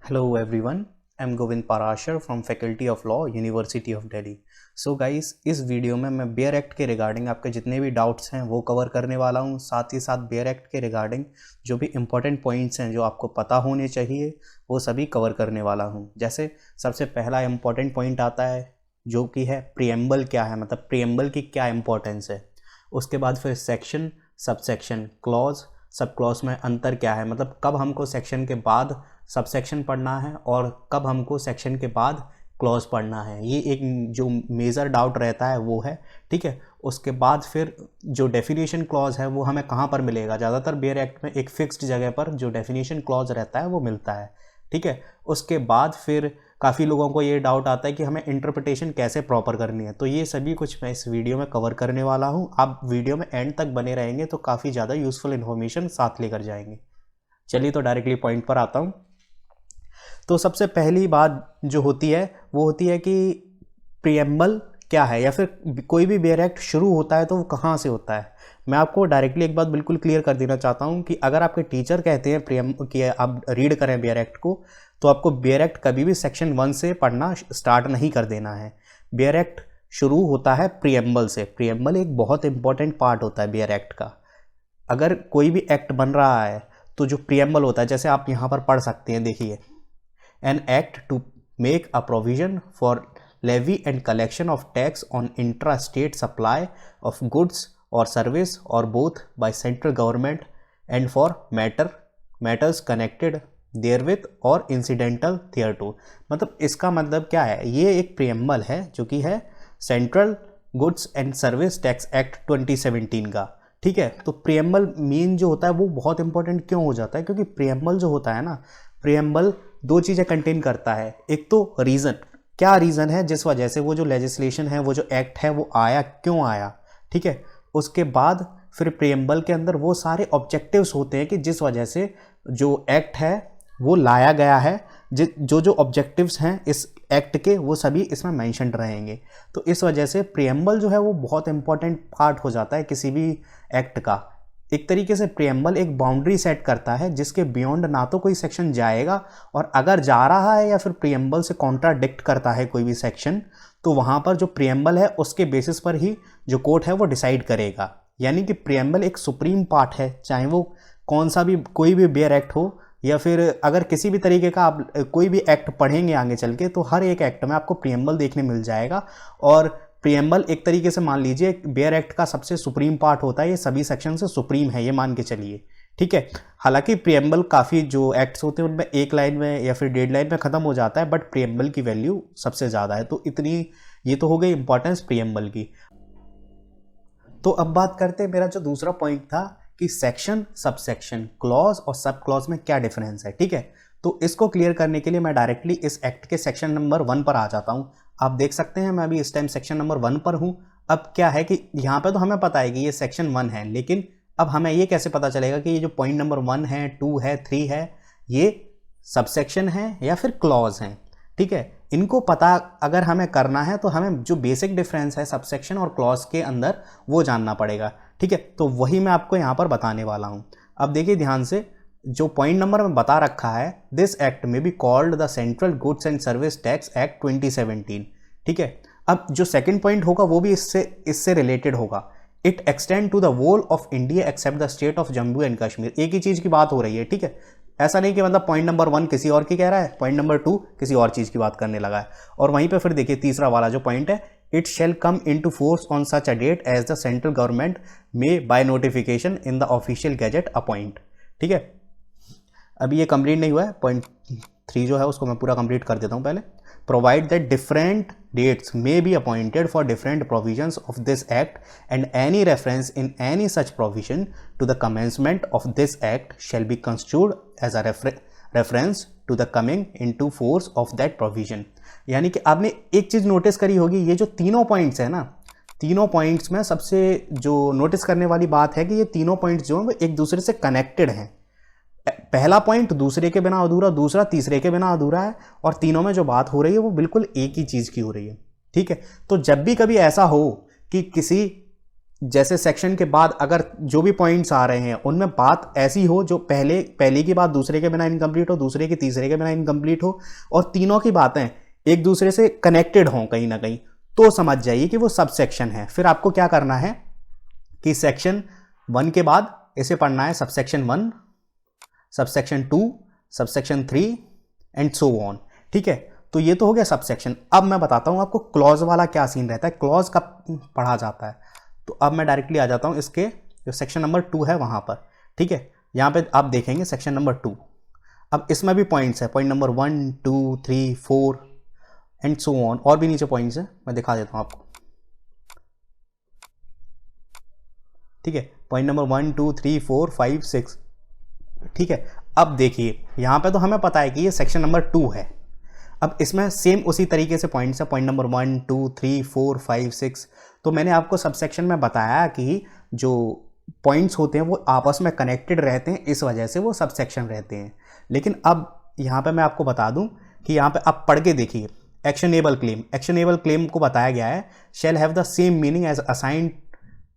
Hello everyone, I'm Govind Parashar from Faculty of Law, University of Delhi. So guys, इस video में मैं bare act के regarding आपके जितने भी डाउट्स हैं वो कवर करने वाला हूँ। साथ ही साथ बेयर एक्ट के रिगार्डिंग जो भी इम्पोर्टेंट पॉइंट्स हैं जो आपको पता होने चाहिए वो सभी कवर करने वाला हूँ। जैसे सबसे पहला इम्पोर्टेंट पॉइंट आता है जो कि है प्रीएम्बल क्या है, मतलब प्रीएम्बल की क्या इम्पोर्टेंस है। उसके बाद फिर section, subsection, clause, sub clause में अंतर क्या है, मतलब कब हमको सेक्शन के बाद सबसेक्शन पढ़ना है और कब हमको सेक्शन के बाद क्लॉज पढ़ना है। ये एक जो मेजर डाउट रहता है वो है, ठीक है। उसके बाद फिर जो डेफिनेशन क्लॉज है वो हमें कहाँ पर मिलेगा, ज़्यादातर बेयर एक्ट में एक फिक्स्ड जगह पर जो डेफिनेशन क्लॉज रहता है वो मिलता है, ठीक है। उसके बाद फिर काफ़ी लोगों को ये डाउट आता है कि हमें इंटरप्रिटेशन कैसे प्रॉपर करनी है, तो ये सभी कुछ मैं इस वीडियो में कवर करने वाला हूँ। आप वीडियो में एंड तक बने रहेंगे तो काफ़ी ज़्यादा यूज़फुल इन्फॉर्मेशन साथ लेकर जाएंगे। चलिए तो डायरेक्टली पॉइंट पर आता हूँ। तो सबसे पहली बात जो होती है वो होती है कि प्रीएम्बल क्या है, या फिर कोई भी बेयर एक्ट शुरू होता है तो वो कहाँ से होता है। मैं आपको डायरेक्टली एक बात बिल्कुल क्लियर कर देना चाहता हूँ कि अगर आपके टीचर कहते हैं कि आप रीड करें बेयर एक्ट को, तो आपको बेयर एक्ट कभी भी सेक्शन 1 से पढ़ना स्टार्ट नहीं कर देना है। बेयर एक्ट शुरू होता है प्रीएम्बल से। प्रीएम्बल एक बहुत इंपॉर्टेंट पार्ट होता है बेयर एक्ट का। अगर कोई भी एक्ट बन रहा है तो जो प्रीएम्बल होता है, जैसे आप यहाँ पर पढ़ सकते हैं, देखिए, an act to make a provision for levy and collection of tax on intra-state supply of goods or service or both by central government and for matters connected therewith or incidental thereto। मतलब इसका मतलब क्या है, ये एक preamble है जो कि है central goods and service tax act 2017 का, ठीक है। तो प्रीएम्बल मीन जो होता है वो बहुत इंपॉर्टेंट क्यों हो जाता है, क्योंकि प्रीएम्बल जो होता है ना, प्रीएम्बल दो चीज़ें कंटेन करता है। एक तो रीज़न, क्या रीज़न है जिस वजह से वो जो लेजिस्लेशन है, वो जो एक्ट है वो आया, क्यों आया, ठीक है। उसके बाद फिर प्रीएम्बल के अंदर वो सारे ऑब्जेक्टिव्स होते हैं कि जिस वजह से जो एक्ट है वो लाया गया है। जो ऑब्जेक्टिव्स हैं इस एक्ट के वो सभी इसमें मेंशन्ड रहेंगे। तो इस वजह से प्रीएम्बल जो है वो बहुत इंपॉर्टेंट पार्ट हो जाता है किसी भी एक्ट का। एक तरीके से प्रीएम्बल एक बाउंड्री सेट करता है जिसके बियॉन्ड ना तो कोई सेक्शन जाएगा, और अगर जा रहा है या फिर प्रीएम्बल से कॉन्ट्राडिक्ट करता है कोई भी सेक्शन, तो वहाँ पर जो प्रीएम्बल है उसके बेसिस पर ही जो कोर्ट है वो डिसाइड करेगा। यानी कि प्रीएम्बल एक सुप्रीम पार्ट है, चाहे वो कौन सा भी कोई भी बेयर एक्ट हो, या फिर अगर किसी भी तरीके का आप कोई भी एक्ट पढ़ेंगे आगे चल के तो हर एक एक्ट में आपको प्रीएम्बल देखने मिल जाएगा। और प्रीएम्बल एक तरीके से मान लीजिए बेयर एक्ट का सबसे सुप्रीम पार्ट होता है, ये सभी सेक्शन से सुप्रीम है, ये मान के चलिए, ठीक है। हालांकि प्रीएम्बल काफ़ी जो एक्ट्स होते हैं उनमें एक लाइन में या फिर 1.5 लाइन में ख़त्म हो जाता है, बट प्रीएम्बल की वैल्यू सबसे ज़्यादा है। तो इतनी ये तो हो गई इंपॉर्टेंस प्रीएम्बल की। तो अब बात करते हैं मेरा जो दूसरा पॉइंट था कि सेक्शन, सबसेक्शन, क्लॉज और सब क्लॉज में क्या डिफरेंस है, ठीक है। तो इसको क्लियर करने के लिए मैं डायरेक्टली इस एक्ट के सेक्शन नंबर 1 पर आ जाता हूँ। आप देख सकते हैं मैं अभी इस टाइम सेक्शन नंबर 1 पर हूँ। अब क्या है कि यहाँ पे तो हमें पता है कि ये सेक्शन 1 है, लेकिन अब हमें ये कैसे पता चलेगा कि ये जो पॉइंट नंबर 1 है, 2 है, 3 है, ये सबसेक्शन है या फिर क्लॉज हैं, ठीक है। इनको पता अगर हमें करना है तो हमें जो बेसिक डिफरेंस है सबसेक्शन और क्लॉज के अंदर वो जानना पड़ेगा, ठीक है। तो वही मैं आपको यहाँ पर बताने वाला हूँ। अब देखिए ध्यान से, जो पॉइंट नंबर में बता रखा है, दिस एक्ट में be called the central goods and service tax act 2017, ठीक है। अब जो सेकंड पॉइंट होगा वो भी इससे रिलेटेड होगा। It extend to the whole of India except the state of Jammu and Kashmir. एक ही चीज़ की बात हो रही है, ठीक है। ऐसा नहीं कि मतलब पॉइंट नंबर 1 किसी और की कह रहा है, पॉइंट नंबर 2 किसी और चीज़ की बात करने लगा है। और वहीं पे फिर देखिए तीसरा वाला जो पॉइंट है, it shall come into force on such a date as the central government में by notification in the official gazette appoint, ठीक है। अभी ये कंप्लीट नहीं हुआ है, पॉइंट 3 जो है उसको मैं पूरा कंप्लीट कर देता हूँ पहले। Provide that different dates may be appointed for different provisions of this act and any reference in any such provision to the commencement of this act shall be construed as a reference to the coming into force of that provision. यानी कि आपने एक चीज़ notice करी होगी, ये जो तीनों points है ना, तीनों पॉइंट्स में सबसे जो नोटिस करने वाली बात है कि ये तीनों पॉइंट्स जो हैं वो एक दूसरे से कनेक्टेड हैं। पहला पॉइंट दूसरे के बिना अधूरा, दूसरा तीसरे के बिना अधूरा है, और तीनों में जो बात हो रही है वो बिल्कुल एक ही चीज़ की हो रही है, ठीक है। तो जब भी कभी ऐसा हो कि किसी जैसे सेक्शन के बाद अगर जो भी पॉइंट्स आ रहे हैं उनमें बात ऐसी हो जो पहले की बात दूसरे के बिना इनकम्प्लीट हो, दूसरे की तीसरे के बिना इनकम्प्लीट हो, और तीनों की बातें एक दूसरे से कनेक्टेड हों कहीं ना कहीं, तो समझ जाइए कि वो सब सेक्शन है। फिर आपको क्या करना है कि सेक्शन 1 के बाद इसे पढ़ना है subsection 1, subsection 2, subsection 3 and so on. ठीक है, तो ये तो हो गया सबसेक्शन। अब मैं बताता हूँ आपको क्लॉज वाला क्या सीन रहता है, क्लॉज कब पढ़ा जाता है। तो अब मैं डायरेक्टली आ जाता हूँ इसके जो सेक्शन नंबर 2 है वहाँ पर। ठीक है, यहाँ पे आप देखेंगे सेक्शन नंबर 2। अब इसमें भी पॉइंट्स है, point number 1, 2, 3, 4 and so on, और भी नीचे पॉइंट्स है, मैं दिखा देता हूँ आपको। ठीक है, पॉइंट नंबर 1, 2, 3, 4, 5, 6। ठीक है, अब देखिए यहाँ पे तो हमें पता है कि ये सेक्शन नंबर 2 है। अब इसमें सेम उसी तरीके से पॉइंट्स है, पॉइंट नंबर 1, 2, 3, 4, 5, 6। तो मैंने आपको सबसेक्शन में बताया कि जो पॉइंट्स होते हैं वो आपस में कनेक्टेड रहते हैं, इस वजह से वो सबसेक्शन रहते हैं। लेकिन अब यहाँ पे मैं आपको बता दूं कि यहाँ पे आप पढ़ के देखिए, एक्शनेबल क्लेम को बताया गया है shall have the same meaning as assigned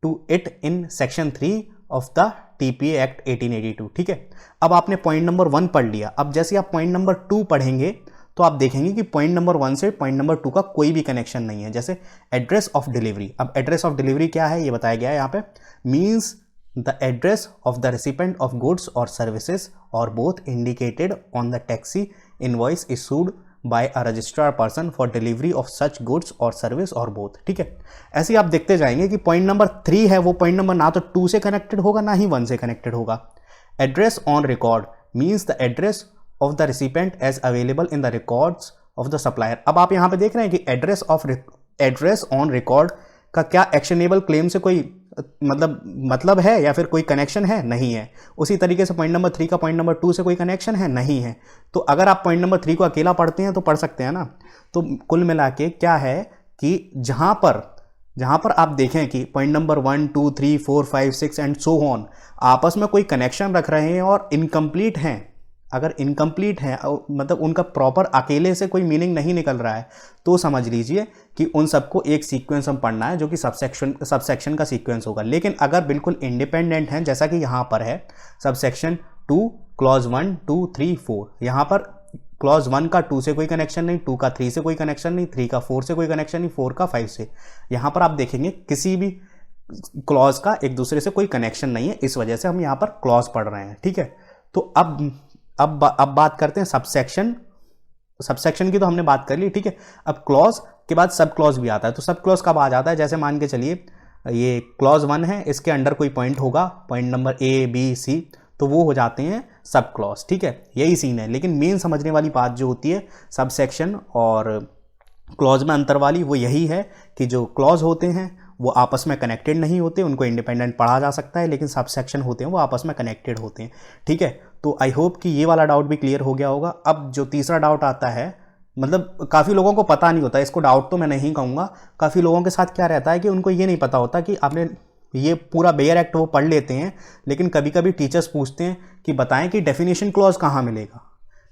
to it in section 3 of the TPA act 1882। ठीक है, अब आपने पॉइंट नंबर 1 पढ़ लिया। अब जैसे आप पॉइंट नंबर 2 पढ़ेंगे तो आप देखेंगे कि पॉइंट नंबर 1 से पॉइंट नंबर 2 का कोई भी कनेक्शन नहीं है। जैसे एड्रेस ऑफ डिलीवरी, अब एड्रेस ऑफ डिलीवरी क्या है ये बताया गया है यहाँ पे, means the address of the recipient of goods और सर्विसेज और both indicated on the taxi invoice issued by a registrar person for delivery of such goods और सर्विस और बोथ। ठीक है, ऐसे ही आप देखते जाएंगे कि पॉइंट नंबर 3 है, वो पॉइंट नंबर ना तो 2 से कनेक्टेड होगा ना ही 1 से कनेक्टेड होगा। Address on record means the address of the recipient as available in the records of the supplier. अब आप यहां पे देख रहे हैं कि एड्रेस ऑन रिकॉर्ड का क्या एक्शनेबल क्लेम से कोई मतलब है या फिर कोई कनेक्शन है? नहीं है। उसी तरीके से पॉइंट नंबर 3 का पॉइंट नंबर 2 से कोई कनेक्शन है? नहीं है। तो अगर आप पॉइंट नंबर 3 को अकेला पढ़ते हैं तो पढ़ सकते हैं ना। तो कुल मिला के क्या है कि जहां पर आप देखें कि point number 1, 2, 3, 4, 5, 6 and so on आपस में कोई कनेक्शन रख रहे हैं और इनकम्प्लीट हैं, अगर इनकम्प्लीट है मतलब उनका प्रॉपर अकेले से कोई मीनिंग नहीं निकल रहा है, तो समझ लीजिए कि उन सबको एक सीक्वेंस हम पढ़ना है जो कि सबसेक्शन का सीक्वेंस होगा। लेकिन अगर बिल्कुल इंडिपेंडेंट हैं जैसा कि यहाँ पर है सबसेक्शन 2 क्लॉज 1, 2, 3, 4, यहाँ पर क्लॉज 1 का 2 से कोई कनेक्शन नहीं, 2 का 3 से कोई कनेक्शन नहीं, 3 का 4 से कोई कनेक्शन नहीं, 4 का 5 से। यहाँ पर आप देखेंगे किसी भी क्लॉज का एक दूसरे से कोई कनेक्शन नहीं है, इस वजह से हम यहाँ पर क्लॉज पढ़ रहे हैं। ठीक है, तो अब बात करते हैं सबसेक्शन की तो हमने बात कर ली। ठीक है, अब क्लॉज के बाद सब क्लॉज भी आता है। तो सब क्लॉज कब आ जाता है? जैसे मान के चलिए ये क्लॉज 1 है, इसके अंडर कोई पॉइंट होगा, point number A, B, C, तो वो हो जाते हैं सब क्लॉज। ठीक है, यही सीन है। लेकिन मेन समझने वाली बात जो होती है सबसेक्शन और क्लॉज में अंतर वाली, वो यही है कि जो क्लॉज होते हैं वो आपस में कनेक्टेड नहीं होते, उनको इंडिपेंडेंट पढ़ा जा सकता है, लेकिन सबसेक्शन होते हैं वो आपस में कनेक्टेड होते हैं। ठीक है, तो आई होप कि ये वाला डाउट भी क्लियर हो गया होगा। अब जो तीसरा डाउट आता है, मतलब काफ़ी लोगों को पता नहीं होता, इसको डाउट तो मैं नहीं कहूँगा, काफ़ी लोगों के साथ क्या रहता है कि उनको ये नहीं पता होता कि आपने ये पूरा बेयर एक्ट वो पढ़ लेते हैं, लेकिन कभी कभी टीचर्स पूछते हैं कि बताएं कि डेफिनेशन क्लॉज कहाँ मिलेगा।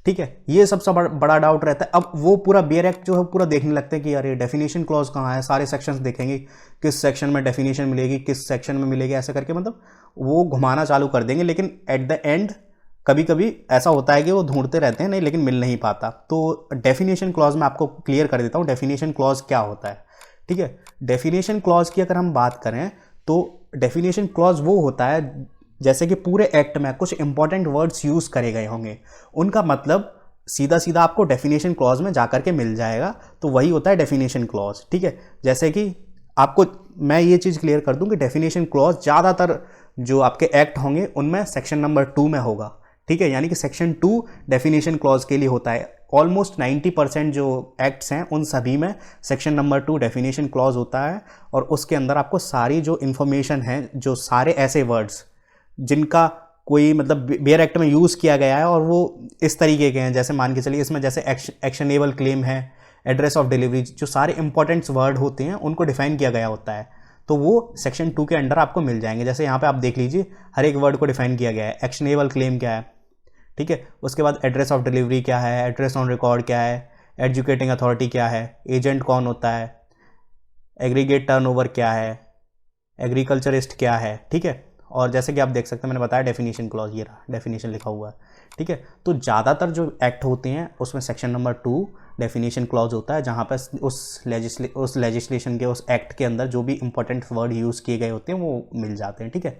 ठीक है, ये सबसे बड़ा डाउट रहता है। अब वो पूरा बेयर एक्ट जो है पूरा देखने लगते हैं कि अरे डेफिनेशन क्लॉज कहाँ है, सारे सेक्शंस देखेंगे किस सेक्शन में डेफिनेशन मिलेगी, किस सेक्शन में मिलेगी, ऐसे करके मतलब वो घुमाना चालू कर देंगे। लेकिन एट द एंड कभी कभी ऐसा होता है कि वो ढूंढते रहते हैं नहीं, लेकिन मिल नहीं पाता। तो डेफिनेशन क्लॉज में आपको क्लियर कर देता हूँ डेफिनेशन क्लॉज क्या होता है। ठीक है, डेफिनेशन क्लॉज की अगर हम बात करें तो डेफिनेशन क्लॉज वो होता है जैसे कि पूरे एक्ट में कुछ इंपॉर्टेंट वर्ड्स यूज करे गए होंगे, उनका मतलब सीधा सीधा आपको डेफिनेशन क्लॉज में जाकर के मिल जाएगा, तो वही होता है डेफिनेशन क्लॉज। ठीक है, जैसे कि आपको मैं ये चीज़ क्लियर कर दूं कि डेफिनेशन क्लॉज ज़्यादातर जो आपके एक्ट होंगे उनमें सेक्शन नंबर 2 में होगा। ठीक है, यानी कि सेक्शन 2 डेफिनेशन क्लॉज के लिए होता है। ऑलमोस्ट 90% जो एक्ट्स हैं उन सभी में सेक्शन नंबर 2 डेफिनेशन क्लॉज होता है, और उसके अंदर आपको सारी जो इन्फॉर्मेशन है, जो सारे ऐसे वर्ड्स जिनका कोई मतलब बेयर एक्ट में यूज़ किया गया है और वो इस तरीके के हैं, जैसे मान के चलिए इसमें जैसे एक्शनेबल क्लेम है, एड्रेस ऑफ डिलीवरी, जो सारे इंपॉर्टेंट वर्ड होते हैं उनको डिफाइन किया गया होता है, तो वो सेक्शन 2 के अंडर आपको मिल जाएंगे। जैसे यहाँ पे आप देख लीजिए हर एक वर्ड को डिफाइन किया गया है। एक्शनेबल क्लेम क्या है, ठीक है, उसके बाद एड्रेस ऑफ डिलीवरी क्या है, एड्रेस ऑन रिकॉर्ड क्या है, एजुकेटिंग अथॉरिटी क्या है, एजेंट कौन होता है, एग्रीगेट टर्नओवर क्या है, एग्रीकल्चरिस्ट क्या है, ठीक है। और जैसे कि आप देख सकते हैं मैंने बताया डेफिनेशन क्लॉज, ये रहा डेफिनेशन लिखा हुआ है, ठीक है। तो ज़्यादातर जो एक्ट होते हैं उसमें सेक्शन नंबर 2 डेफिनेशन क्लॉज होता है, जहाँ पर उस लेजिस्लेशन के उस एक्ट के अंदर जो भी इंपॉर्टेंट वर्ड यूज़ किए गए होते हैं वो मिल जाते हैं, ठीक है।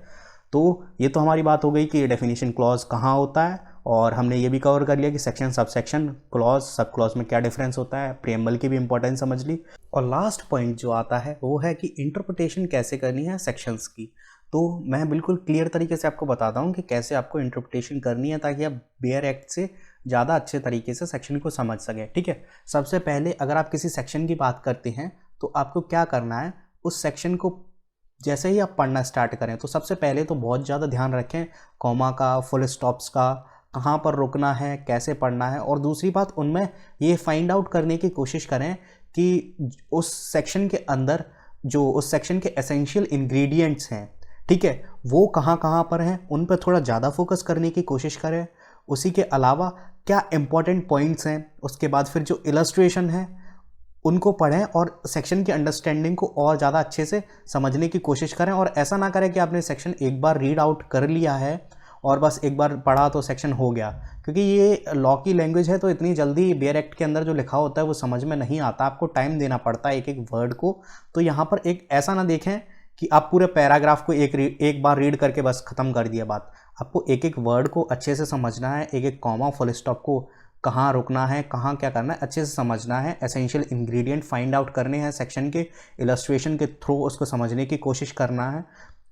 तो ये तो हमारी बात हो गई कि डेफिनेशन क्लॉज कहाँ होता है, और हमने ये भी कवर कर लिया कि section, sub section, clause, sub clause में क्या डिफरेंस होता है, प्रीएम्बल की भी इंपॉर्टेंस समझ ली। और लास्ट पॉइंट जो आता है वो है कि इंटरप्रिटेशन कैसे करनी है सेक्शंस की। तो मैं बिल्कुल क्लियर तरीके से आपको बताता हूँ कि कैसे आपको इंटरप्रिटेशन करनी है, ताकि आप बेयर एक्ट से ज़्यादा अच्छे तरीके से सेक्शन को समझ सकें, ठीक है। सबसे पहले अगर आप किसी सेक्शन की बात करते हैं तो आपको क्या करना है, उस सेक्शन को जैसे ही आप पढ़ना स्टार्ट करें तो सबसे पहले तो बहुत ज़्यादा ध्यान रखें कॉमा का, फुल स्टॉप्स का, कहाँ पर रुकना है, कैसे पढ़ना है। और दूसरी बात, उनमें ये फाइंड आउट करने की कोशिश करें कि उस सेक्शन के अंदर जो उस सेक्शन के एसेंशियल इंग्रेडिएंट्स हैं, ठीक है, वो कहाँ कहाँ पर हैं, उन पर थोड़ा ज़्यादा फोकस करने की कोशिश करें। उसी के अलावा क्या इंपॉर्टेंट पॉइंट्स हैं, उसके बाद फिर जो इलस्ट्रेशन है उनको पढ़ें और सेक्शन की अंडरस्टैंडिंग को और ज़्यादा अच्छे से समझने की कोशिश करें। और ऐसा ना करें कि आपने सेक्शन एक बार रीड आउट कर लिया है और बस एक बार पढ़ा तो सेक्शन हो गया, क्योंकि ये लॉ की लैंग्वेज है तो इतनी जल्दी बेयर एक्ट के अंदर जो लिखा होता है वो समझ में नहीं आता, आपको टाइम देना पड़ता है एक एक वर्ड को। तो यहाँ पर एक ऐसा ना देखें कि आप पूरे पैराग्राफ को एक बार रीड करके बस ख़त्म कर दिया बात। आपको एक एक वर्ड को अच्छे से समझना है, एक एक कॉमा, फुल स्टॉप को कहाँ रुकना है, कहाँ क्या करना है, अच्छे से समझना है। एसेंशियल इंग्रेडिएंट फाइंड आउट करने हैं सेक्शन के, इलस्ट्रेशन के थ्रू उसको समझने की कोशिश करना है।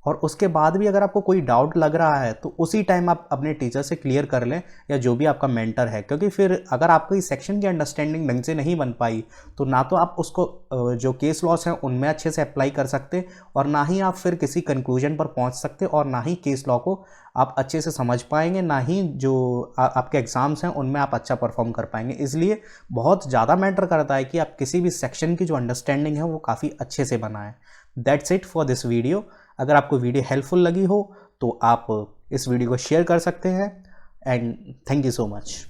और उसके बाद भी अगर आपको कोई डाउट लग रहा है तो उसी टाइम आप अपने टीचर से क्लियर कर लें, या जो भी आपका मेंटर है, क्योंकि फिर अगर आपको इस सेक्शन की अंडरस्टैंडिंग ढंग से नहीं बन पाई तो ना तो आप उसको जो केस लॉस हैं उनमें अच्छे से अप्लाई कर सकते, और ना ही आप फिर किसी कंक्लूजन पर पहुंच सकते, और ना ही केस लॉ को आप अच्छे से समझ पाएंगे, ना ही जो आपके एग्ज़ाम्स हैं उनमें आप अच्छा परफॉर्म कर पाएंगे। इसलिए बहुत ज़्यादा मैटर करता है कि आप किसी भी सेक्शन की जो अंडरस्टैंडिंग है वो काफ़ी अच्छे से बनाएं। That's it for this video. अगर आपको वीडियो हेल्पफुल लगी हो तो आप इस वीडियो को शेयर कर सकते हैं, and thank you so much.